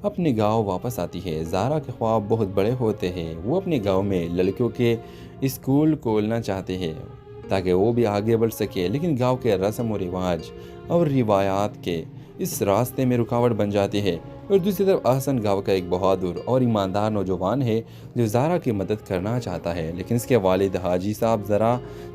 اپنے گاؤں واپس آتی ہے۔ زارا کے خواب بہت بڑے ہوتے ہیں۔ وہ اپنے گاؤں میں لڑکیوں کے اسکول کھولنا چاہتے ہیں تاکہ وہ بھی آگے بڑھ سکے، لیکن گاؤں کے رسم و رواج اور روایات کے اس راستے میں رکاوٹ بن جاتی ہے۔ اور دوسری طرف احسن گاؤں کا ایک بہادر اور ایماندار نوجوان ہے جو زارا کی مدد کرنا چاہتا ہے، لیکن اس کے والد حاجی صاحب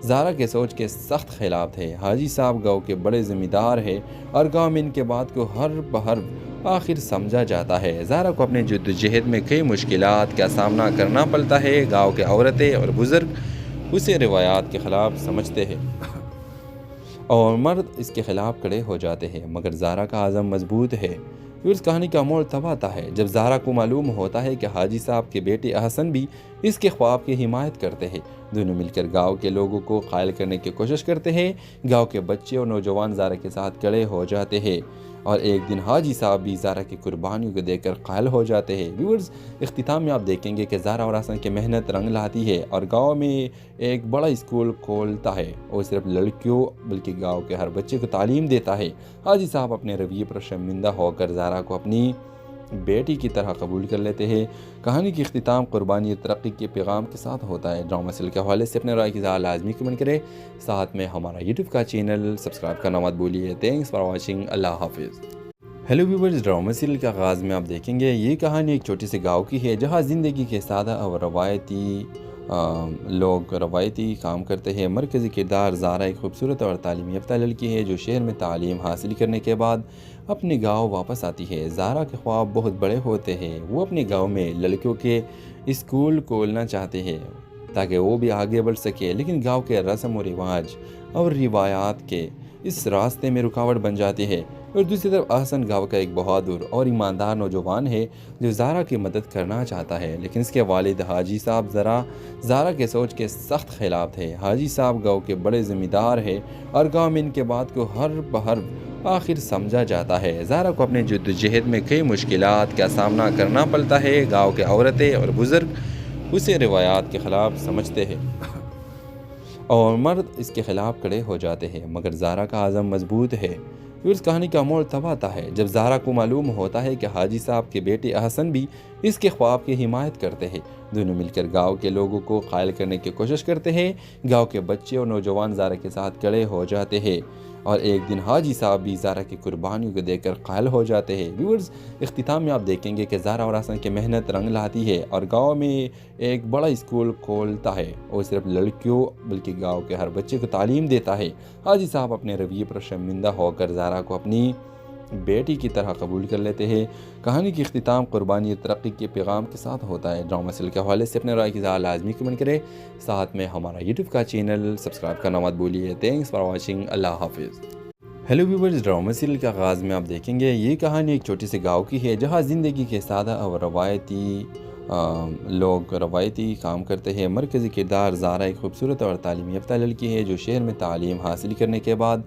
زارا کے سوچ کے سخت خلاف تھے۔ حاجی صاحب گاؤں کے بڑے ذمہ دار ہیں اور گاؤں میں ان کے بات کو ہر بہر آخر سمجھا جاتا ہے۔ زارا کو اپنے جدوجہد میں کئی مشکلات کا سامنا کرنا پڑتا ہے۔ گاؤں کے عورتیں اور بزرگ اسے روایات کے خلاف سمجھتے ہیں اور مرد اس کے خلاف کھڑے ہو جاتے ہیں، مگر زارا کا عزم مضبوط ہے۔ پھر اس کہانی کا موڑ تب آتا ہے جب زارا کو معلوم ہوتا ہے کہ حاجی صاحب کے بیٹے احسن بھی اس کے خواب کی حمایت کرتے ہیں۔ دونوں مل کر گاؤں کے لوگوں کو قائل کرنے کی کوشش کرتے ہیں۔ گاؤں کے بچے اور نوجوان زارا کے ساتھ کھڑے ہو جاتے ہیں اور ایک دن حاجی صاحب بھی زارا کی قربانیوں کو دیکھ کر قائل ہو جاتے ہیں۔ ویورز، اختتام میں آپ دیکھیں گے کہ زارا اور احسن کی محنت رنگ لاتی ہے اور گاؤں میں ایک بڑا اسکول کھولتا ہے اور صرف لڑکیوں بلکہ گاؤں کے ہر بچے کو تعلیم دیتا ہے۔ حاجی صاحب اپنے رویے پر شرمندہ ہو کر زارا کو اپنی بیٹی کی طرح قبول کر لیتے ہیں۔ کہانی کی اختتام قربانی اور ترقی کے پیغام کے ساتھ ہوتا ہے۔ ڈرامہ سیریل کے حوالے سے اپنے رائے کی اظہار لازمی کمنٹ کریں، ساتھ میں ہمارا یوٹیوب کا چینل سبسکرائب کرنا مت بھولیے۔ تھینکس فار واچنگ، اللہ حافظ۔ ہیلو ویورز، ڈرامہ سیریل کے آغاز میں آپ دیکھیں گے یہ کہانی ایک چھوٹی سی گاؤں کی ہے جہاں زندگی کے سادہ اور روایتی کام کرتے ہیں۔ مرکزی کردار زارا ایک خوبصورت اور تعلیم یافتہ لڑکی ہے جو شہر میں تعلیم حاصل کرنے کے بعد اپنے گاؤں واپس آتی ہے۔ زارا کے خواب بہت بڑے ہوتے ہیں۔ وہ اپنے گاؤں میں لڑکیوں کے اسکول کھولنا چاہتے ہیں تاکہ وہ بھی آگے بڑھ سکے، لیکن گاؤں کے رسم و رواج اور روایات کے اس راستے میں رکاوٹ بن جاتی ہے۔ اور دوسری طرف احسن گاؤں کا ایک بہادر اور ایماندار نوجوان ہے جو زارا کی مدد کرنا چاہتا ہے، لیکن اس کے والد حاجی صاحب زارا کے سوچ کے سخت خلاف تھے۔ حاجی صاحب گاؤں کے بڑے ذمہ دار ہیں اور گاؤں میں ان کے بات کو ہر بہر آخر سمجھا جاتا ہے۔ زارا کو اپنے جدوجہد میں کئی مشکلات کا سامنا کرنا پڑتا ہے۔ گاؤں کے عورتیں اور بزرگ اسے روایات کے خلاف سمجھتے ہیں اور مرد اس کے خلاف کھڑے ہو جاتے ہیں، مگر زارا کا عزم مضبوط ہے۔ پھر اس کہانی کا موڑ تب آتا ہے جب زارا کو معلوم ہوتا ہے کہ حاجی صاحب کے بیٹے احسن بھی اس کے خواب کی حمایت کرتے ہیں۔ دونوں مل کر گاؤں کے لوگوں کو قائل کرنے کی کوشش کرتے ہیں۔ گاؤں کے بچے اور نوجوان زارا کے ساتھ کھڑے ہو جاتے ہیں اور ایک دن حاجی صاحب بھی زارا کی قربانیوں کو دیکھ کر قائل ہو جاتے ہیں۔ ویورز، اختتام میں آپ دیکھیں گے کہ زارا اور احسن کی محنت رنگ لاتی ہے اور گاؤں میں ایک بڑا اسکول کھولتا ہے اور صرف لڑکیوں بلکہ گاؤں کے ہر بچے کو تعلیم دیتا ہے۔ حاجی صاحب اپنے رویے پر شرمندہ ہو کر زارا کو اپنی بیٹی کی طرح قبول کر لیتے ہیں۔ کہانی کی اختتام قربانی اور ترقی کے پیغام کے ساتھ ہوتا ہے۔ ڈرامہ سیریل کے حوالے سے اپنے رائے کی اظہار لازمی کمنٹ کریں، ساتھ میں ہمارا یوٹیوب کا چینل سبسکرائب کرنا مت بھولیے۔ تھینکس فار واچنگ، اللہ حافظ۔ ہیلو ویورز، ڈرامہ سیریل کے آغاز میں آپ دیکھیں گے یہ کہانی ایک چھوٹی سی گاؤں کی ہے جہاں زندگی کے سادہ اور روایتی کام کرتے ہیں۔ مرکزی کردار زارا ایک خوبصورت اور تعلیم یافتہ لڑکی ہے جو شہر میں تعلیم حاصل کرنے کے بعد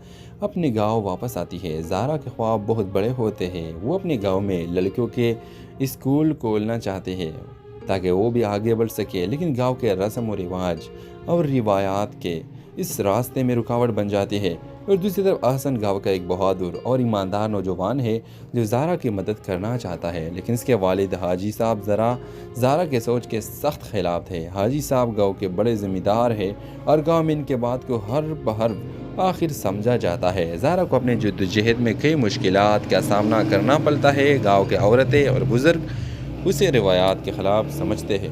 اپنے گاؤں واپس آتی ہے۔ زارا کے خواب بہت بڑے ہوتے ہیں۔ وہ اپنے گاؤں میں لڑکیوں کے اسکول کھولنا چاہتے ہیں تاکہ وہ بھی آگے بڑھ سکے، لیکن گاؤں کے رسم و رواج اور روایات کے اس راستے میں رکاوٹ بن جاتی ہے۔ اور دوسری طرف احسن گاؤں کا ایک بہادر اور ایماندار نوجوان ہے جو زارا کی مدد کرنا چاہتا ہے، لیکن اس کے والد حاجی صاحب زارا کے سوچ کے سخت خلاف تھے۔ حاجی صاحب گاؤں کے بڑے ذمہ دار ہیں اور گاؤں میں ان کے بات کو ہر بہر آخر سمجھا جاتا ہے۔ زارا کو اپنے جدوجہد میں کئی مشکلات کا سامنا کرنا پڑتا ہے۔ گاؤں کے عورتیں اور بزرگ اسے روایات کے خلاف سمجھتے ہیں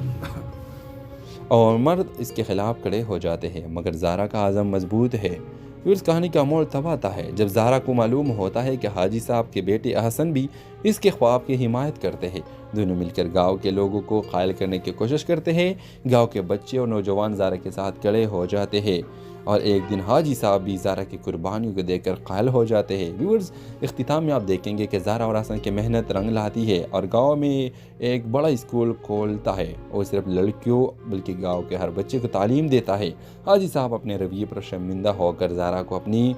اور مرد اس کے خلاف کھڑے ہو جاتے ہیں، مگر زارا کا عزم مضبوط ہے۔ پھر اس کہانی کا موڑ تب آتا ہے جب زارا کو معلوم ہوتا ہے کہ حاجی صاحب کے بیٹے احسن بھی اس کے خواب کی حمایت کرتے ہیں۔ دونوں مل کر گاؤں کے لوگوں کو قائل کرنے کی کوشش کرتے ہیں۔ گاؤں کے بچے اور نوجوان زارا کے ساتھ کھڑے ہو جاتے ہیں اور ایک دن حاجی صاحب بھی زارا کی قربانیوں کو دیکھ کر قائل ہو جاتے ہیں۔ ویورز، اختتام میں آپ دیکھیں گے کہ زارا اور احسن کی محنت رنگ لاتی ہے اور گاؤں میں ایک بڑا اسکول کھولتا ہے اور صرف لڑکیوں بلکہ گاؤں کے ہر بچے کو تعلیم دیتا ہے۔ حاجی صاحب اپنے رویے پر شرمندہ ہو کر زارا کو اپنی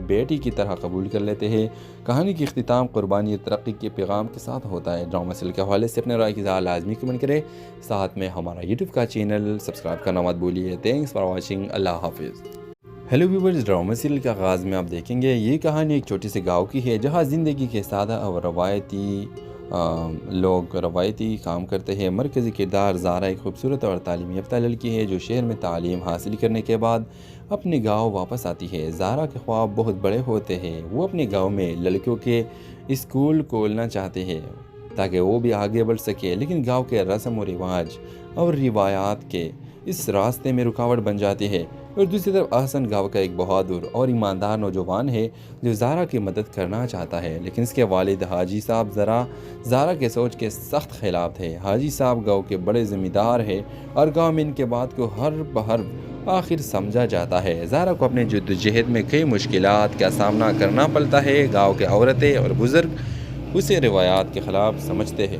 بیٹی کی طرح قبول کر لیتے ہیں۔ کہانی کی اختتام قربانی اور ترقی کے پیغام کے ساتھ ہوتا ہے۔ ڈرامہ سیریل کے حوالے سے اپنے رائے کی اظہار لازمی کمنٹ کریں، ساتھ میں ہمارا یوٹیوب کا چینل سبسکرائب کرنا مت بھولیے۔ تھینکس فار واچنگ، اللہ حافظ۔ ہیلو ویورز، ڈرامہ سیریل کے آغاز میں آپ دیکھیں گے یہ کہانی ایک چھوٹی سی گاؤں کی ہے جہاں زندگی کے سادہ اور روایتی کام کرتے ہیں۔ مرکزی کردار زارا ایک خوبصورت اور تعلیم یافتہ لڑکی ہے جو شہر میں تعلیم حاصل کرنے کے بعد اپنے گاؤں واپس آتی ہے۔ زارا کے خواب بہت بڑے ہوتے ہیں۔ وہ اپنے گاؤں میں لڑکیوں کے اسکول کھولنا چاہتے ہیں تاکہ وہ بھی آگے بڑھ سکے، لیکن گاؤں کے رسم و رواج اور روایات کے اس راستے میں رکاوٹ بن جاتی ہے۔ اور دوسری طرف احسن گاؤں کا ایک بہادر اور ایماندار نوجوان ہے جو زارا کی مدد کرنا چاہتا ہے، لیکن اس کے والد حاجی صاحب زارا کے سوچ کے سخت خلاف تھے۔ حاجی صاحب گاؤں کے بڑے ذمہ دار ہیں اور گاؤں میں ان کے بات کو ہر بہر آخر سمجھا جاتا ہے۔ زارا کو اپنے جدوجہد میں کئی مشکلات کا سامنا کرنا پڑتا ہے۔ گاؤں کے عورتیں اور بزرگ اسے روایات کے خلاف سمجھتے ہیں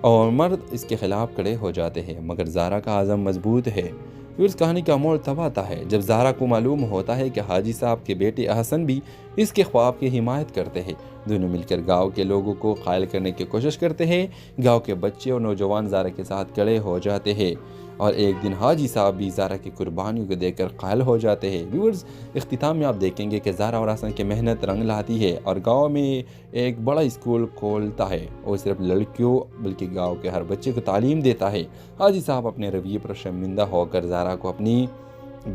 اور مرد اس کے خلاف کھڑے ہو جاتے ہیں، مگر زارا کا عزم مضبوط ہے۔ پھر اس کہانی کا موڑ تب آتا ہے جب زارا کو معلوم ہوتا ہے کہ حاجی صاحب کے بیٹے احسن بھی اس کے خواب کی حمایت کرتے ہیں۔ دونوں مل کر گاؤں کے لوگوں کو قائل کرنے کی کوشش کرتے ہیں۔ گاؤں کے بچے اور نوجوان زارا کے ساتھ کھڑے ہو جاتے ہیں اور ایک دن حاجی صاحب بھی زارا کی قربانیوں کو دیکھ کر قائل ہو جاتے ہیں۔ ویورز، اختتام میں آپ دیکھیں گے کہ زارا اور احسن کی محنت رنگ لاتی ہے اور گاؤں میں ایک بڑا اسکول کھولتا ہے اور صرف لڑکیوں بلکہ گاؤں کے ہر بچے کو تعلیم دیتا ہے۔ حاجی صاحب اپنے رویے پر شرمندہ ہو کر زارا کو اپنی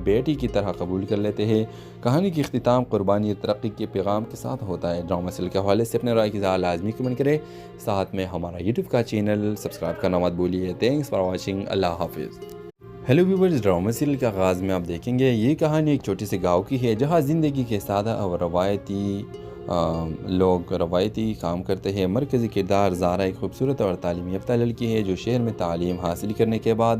بیٹی کی طرح قبول کر لیتے ہیں۔ کہانی کی اختتام قربانی اور ترقی کے پیغام کے ساتھ ہوتا ہے۔ ڈرامہ سیریل کے حوالے سے اپنے رائے کی اظہار لازمی کمنٹ کریں، ساتھ میں ہمارا یوٹیوب کا چینل سبسکرائب کرنا مت بھولیے۔ تھینکس فار واچنگ، اللہ حافظ۔ ہیلو ویورز، ڈرامہ سیریل کے آغاز میں آپ دیکھیں گے یہ کہانی ایک چھوٹی سی گاؤں کی ہے جہاں زندگی کے سادہ اور روایتی کام کرتے ہیں۔ مرکزی کردار زارا ایک خوبصورت اور تعلیم یافتہ لڑکی ہے جو شہر میں تعلیم حاصل کرنے کے بعد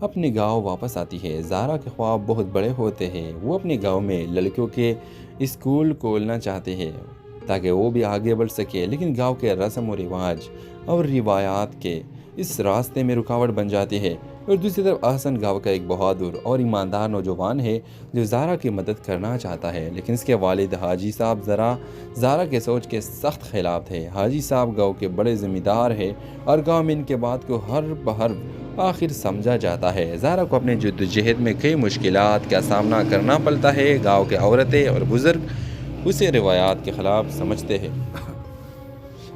اپنے گاؤں واپس آتی ہے۔ زارا کے خواب بہت بڑے ہوتے ہیں۔ وہ اپنے گاؤں میں لڑکیوں کے اسکول کھولنا چاہتے ہیں تاکہ وہ بھی آگے بڑھ سکے، لیکن گاؤں کے رسم و رواج اور روایات کے اس راستے میں رکاوٹ بن جاتی ہے۔ اور دوسری طرف احسن گاؤں کا ایک بہادر اور ایماندار نوجوان ہے جو زارا کی مدد کرنا چاہتا ہے، لیکن اس کے والد حاجی صاحب زارا کے سوچ کے سخت خلاف تھے۔ حاجی صاحب گاؤں کے بڑے ذمہ دار ہیں اور گاؤں میں ان کے بات کو ہر بہر آخر سمجھا جاتا ہے۔ زارا کو اپنے جدوجہد میں کئی مشکلات کا سامنا کرنا پڑتا ہے۔ گاؤں کے عورتیں اور بزرگ اسے روایات کے خلاف سمجھتے ہیں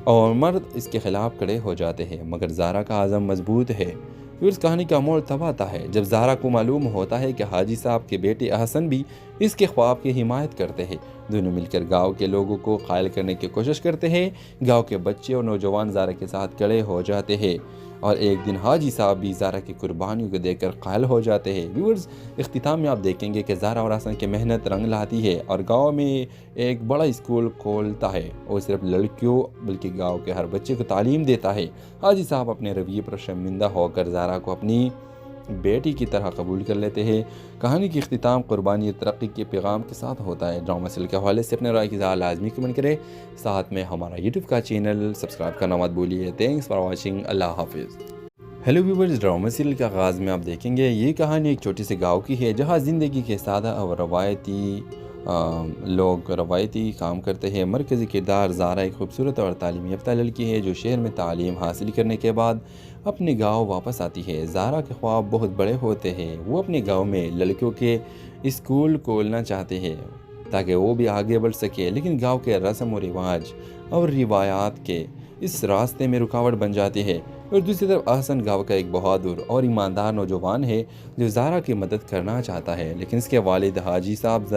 اور مرد اس کے خلاف کھڑے ہو جاتے ہیں، مگر زارا کا عزم مضبوط ہے۔ پھر اس کہانی کا موڑ تب آتا ہے جب زارا کو معلوم ہوتا ہے کہ حاجی صاحب کے بیٹے احسن بھی اس کے خواب کی حمایت کرتے ہیں۔ دونوں مل کر گاؤں کے لوگوں کو قائل کرنے کی کوشش کرتے ہیں۔ گاؤں کے بچے اور نوجوان زارا کے ساتھ کھڑے ہو جاتے ہیں اور ایک دن حاجی صاحب بھی زارا کی قربانیوں کو دیکھ کر قائل ہو جاتے ہیں۔ ویورز، اختتام میں آپ دیکھیں گے کہ زارا اور احسن کی محنت رنگ لاتی ہے اور گاؤں میں ایک بڑا اسکول کھولتا ہے اور صرف لڑکیوں بلکہ گاؤں کے ہر بچے کو تعلیم دیتا ہے۔ حاجی صاحب اپنے رویے پر شرمندہ ہو کر زارا کو اپنی بیٹی کی طرح قبول کر لیتے ہیں۔ کہانی کی اختتام قربانی اور ترقی کے پیغام کے ساتھ ہوتا ہے۔ ڈرامہ سیریل کے حوالے سے اپنے رائے کی اظہار لازمی کمنٹ کریں، ساتھ میں ہمارا یوٹیوب کا چینل سبسکرائب کرنا مت بھولیے۔ تھینکس فار واچنگ، اللہ حافظ۔ ہیلو ویورز، ڈرامہ سیریل کے آغاز میں آپ دیکھیں گے یہ کہانی ایک چھوٹی سی گاؤں کی ہے جہاں زندگی کے سادہ اور روایتی کام کرتے ہیں۔ مرکزی کردار زارا ایک خوبصورت اور تعلیم یافتہ لڑکی ہے جو شہر میں تعلیم حاصل کرنے کے بعد اپنے گاؤں واپس آتی ہے۔ زارا کے خواب بہت بڑے ہوتے ہیں۔ وہ اپنے گاؤں میں لڑکیوں کے اسکول کھولنا چاہتے ہیں تاکہ وہ بھی آگے بڑھ سکے، لیکن گاؤں کے رسم و رواج اور روایات کے اس راستے میں رکاوٹ بن جاتی ہے۔ اور دوسری طرف احسن گاؤں کا ایک بہادر اور ایماندار نوجوان ہے جو زارا کی مدد کرنا چاہتا ہے، لیکن اس کے والد حاجی صاحب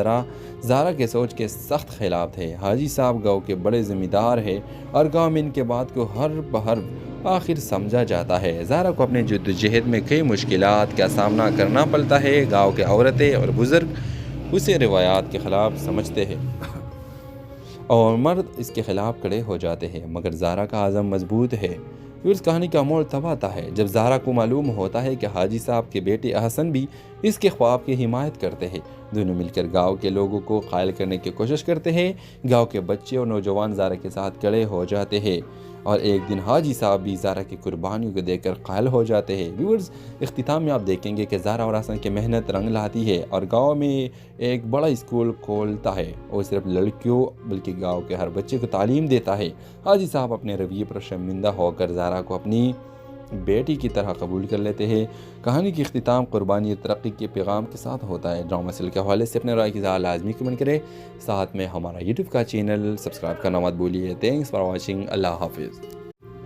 زارا کے سوچ کے سخت خلاف تھے۔ حاجی صاحب گاؤں کے بڑے ذمہ دار ہیں اور گاؤں میں ان کے بات کو ہر بہر آخر سمجھا جاتا ہے۔ زارا کو اپنے جدوجہد میں کئی مشکلات کا سامنا کرنا پڑتا ہے۔ گاؤں کے عورتیں اور بزرگ اسے روایات کے خلاف سمجھتے ہیں اور مرد اس کے خلاف کھڑے ہو جاتے ہیں، مگر زارا کا عزم مضبوط ہے۔ پھر اس کہانی کا موڑ تب آتا ہے جب زارا کو معلوم ہوتا ہے کہ حاجی صاحب کے بیٹے احسن بھی اس کے خواب کی حمایت کرتے ہیں۔ دونوں مل کر گاؤں کے لوگوں کو قائل کرنے کی کوشش کرتے ہیں۔ گاؤں کے بچے اور نوجوان زارا کے ساتھ کھڑے ہو جاتے ہیں اور ایک دن حاجی صاحب بھی زارا کی قربانیوں کو دیکھ کر قائل ہو جاتے ہیں۔ ویورز، اختتام میں آپ دیکھیں گے کہ زارا اور احسن کی محنت رنگ لاتی ہے اور گاؤں میں ایک بڑا اسکول کھولتا ہے اور صرف لڑکیوں بلکہ گاؤں کے ہر بچے کو تعلیم دیتا ہے۔ حاجی صاحب اپنے رویے پر شرمندہ ہو کر زارا کو اپنی بیٹی کی طرح قبول کر لیتے ہیں۔ کہانی کی اختتام قربانی اور ترقی کے پیغام کے ساتھ ہوتا ہے۔ ڈرامہ سیریل کے حوالے سے اپنے رائے کی اظہار لازمی کمنٹ کریں، ساتھ میں ہمارا یوٹیوب کا چینل سبسکرائب کرنا مت بھولیے۔ Thanks for watching. اللہ حافظ۔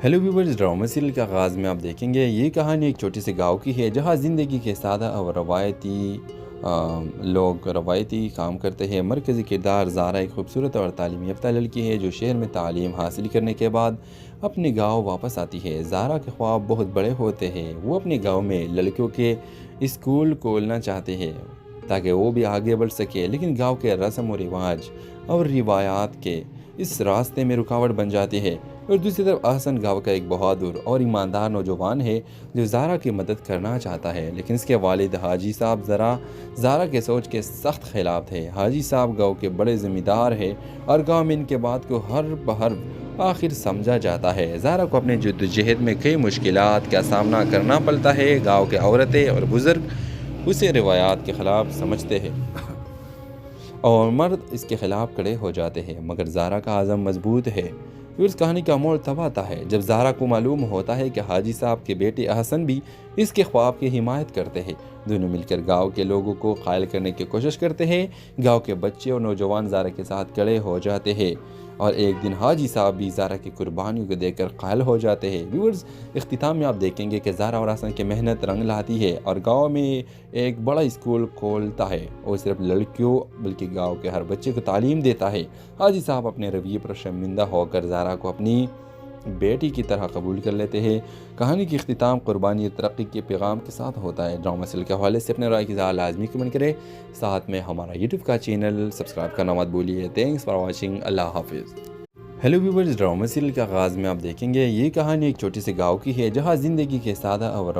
ہیلو ویورز، ڈرامہ سیریل کے آغاز میں آپ دیکھیں گے یہ کہانی ایک چھوٹی سی گاؤں کی ہے جہاں زندگی کے سادہ اور روایتی کام کرتے ہیں۔ مرکزی کردار زارا ایک خوبصورت اور تعلیم یافتہ لڑکی ہے جو شہر میں تعلیم حاصل کرنے کے بعد اپنے گاؤں واپس آتی ہے۔ زارا کے خواب بہت بڑے ہوتے ہیں۔ وہ اپنے گاؤں میں لڑکیوں کے اسکول کھولنا چاہتے ہیں تاکہ وہ بھی آگے بڑھ سکے، لیکن گاؤں کے رسم و رواج اور روایات کے اس راستے میں رکاوٹ بن جاتی ہے۔ اور دوسری طرف احسن گاؤں کا ایک بہادر اور ایماندار نوجوان ہے جو زارا کی مدد کرنا چاہتا ہے، لیکن اس کے والد حاجی صاحب زارا کے سوچ کے سخت خلاف تھے۔ حاجی صاحب گاؤں کے بڑے ذمہ دار ہیں اور گاؤں میں ان کے بات کو ہر بہر آخر سمجھا جاتا ہے۔ زارا کو اپنے جدوجہد میں کئی مشکلات کا سامنا کرنا پڑتا ہے۔ گاؤں کے عورتیں اور بزرگ اسے روایات کے خلاف سمجھتے ہیں اور مرد اس کے خلاف کھڑے ہو جاتے ہیں، مگر زارا کا عزم مضبوط ہے۔ پھر اس کہانی کا موڑ تب آتا ہے جب زارا کو معلوم ہوتا ہے کہ حاجی صاحب کے بیٹے احسن بھی اس کے خواب کی حمایت کرتے ہیں۔ دونوں مل کر گاؤں کے لوگوں کو قائل کرنے کی کوشش کرتے ہیں۔ گاؤں کے بچے اور نوجوان زارا کے ساتھ کھڑے ہو جاتے ہیں اور ایک دن حاجی صاحب بھی زارا کی قربانیوں کو دیکھ کر قائل ہو جاتے ہیں۔ ویورز، اختتام میں آپ دیکھیں گے کہ زارا اور احسن کی محنت رنگ لاتی ہے اور گاؤں میں ایک بڑا اسکول کھولتا ہے اور صرف لڑکیوں بلکہ گاؤں کے ہر بچے کو تعلیم دیتا ہے۔ حاجی صاحب اپنے رویے پر شرمندہ ہو کر زارا کو اپنی بیٹی کی طرح قبول کر لیتے ہیں۔ کہانی کی اختتام قربانی اور ترقی کے پیغام کے ساتھ ہوتا ہے۔ ڈرامہ سیریل کے حوالے سے اپنے رائے کی اظہار لازمی کمنٹ کریں، ساتھ میں ہمارا یوٹیوب کا چینل سبسکرائب کرنا مت بھولیے۔ Thanks for watching. اللہ حافظ۔ ہیلو ویورز، ڈرامہ سیریل کے آغاز میں آپ دیکھیں گے یہ کہانی ایک چھوٹی سی گاؤں کی ہے جہاں زندگی کے سادہ اور